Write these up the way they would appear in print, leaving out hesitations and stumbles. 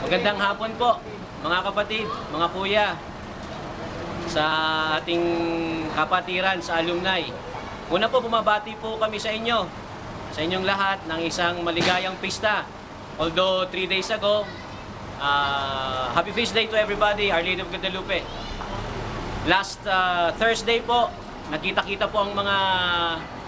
Magandang hapon po, mga kapatid, mga kuya, sa ating kapatiran sa alumni. Una po, bumabati po kami sa inyo, sa inyong lahat ng isang maligayang pista. Although 3 days ago, Happy Feast Day to everybody, Our Lady of Guadalupe. Last Thursday po, nakita-kita po ang mga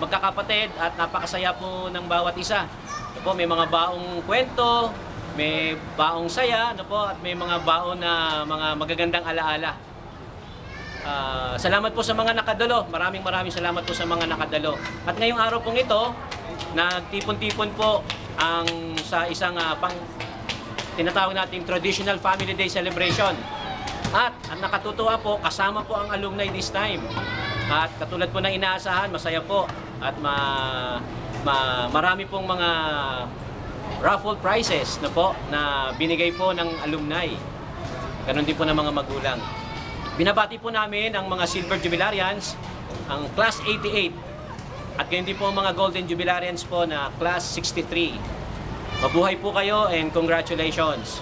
magkakapatid at napakasaya po ng bawat isa. Ito po, may mga baong kwento, may baong saya, ano po, at may mga baon na mga magagandang alaala. Salamat po sa mga nakadalo. Maraming salamat po sa mga nakadalo. At ngayong araw pong ito, nagtipon-tipon po ang sa isang tinatawag nating traditional family day celebration. At nakatutuwa po, kasama po ang alumni this time. At katulad po ng inaasahan, masaya po. At marami pong mga raffle prizes na po na binigay po ng alumni. Ganon din po ng mga magulang. Binabati po namin ang mga Silver Jubilarians, ang Class 88, at gayon din po ang mga Golden Jubilarians po na Class 63. Mabuhay po kayo and congratulations.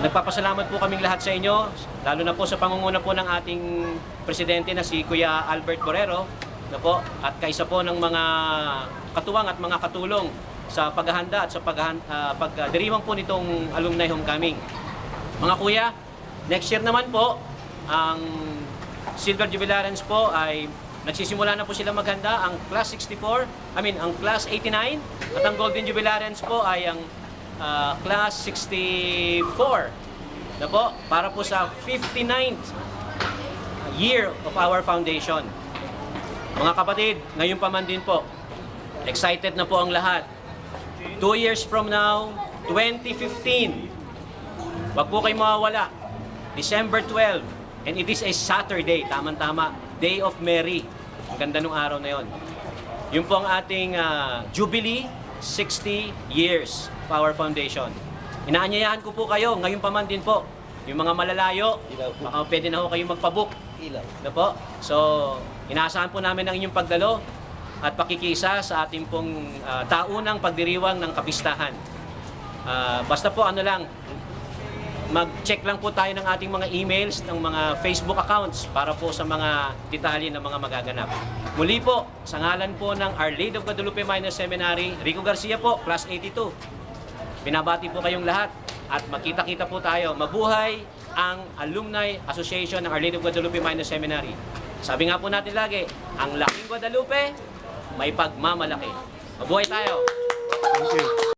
Nagpapasalamat po kaming lahat sa inyo, lalo na po sa pangunguna po ng ating presidente na si Kuya Albert Borrero, na po, at kaisa po ng mga katuwang at mga katulong sa paghahanda at sa pagdiriwang po nitong alumni homecoming. Mga kuya, next year naman po, ang Silver Jubilarians po ay nagsisimula na po sila maghanda. Ang Class 64, ang Class 89, at ang Golden Jubilarians po ay ang Class 64 na po, para po sa 59th year of our foundation. Mga kapatid, ngayon pa man din po, excited na po ang lahat. 2 years from now, 2015, wag po kayo mawawala. December 12, and it is a Saturday, tamang-tama, Day of Mary. Ang ganda nung araw na yon. Yun po ang ating Jubilee, 60 years of our foundation. Inaanyayahan ko po kayo, ngayon pa man din po, yung mga malalayo, baka pwede na ho kayo magpabook. Na po? So, inaasahan po namin ang inyong pagdalo at pakikisa sa ating pong taunang pagdiriwang ng kapistahan. Basta po mag-check lang po tayo ng ating mga emails, ng mga Facebook accounts para po sa mga detalye ng mga magaganap. Muli po, sa ngalan po ng Our Lady of Guadalupe Minor Seminary, Rico Garcia po, Class 82. Binabati po kayong lahat at makita-kita po tayo. Mabuhay ang Alumni Association ng Our Lady of Guadalupe Minor Seminary. Sabi nga po natin lagi, ang laking Guadalupe, may pagmamalaki. Mabuhay tayo! Thank you.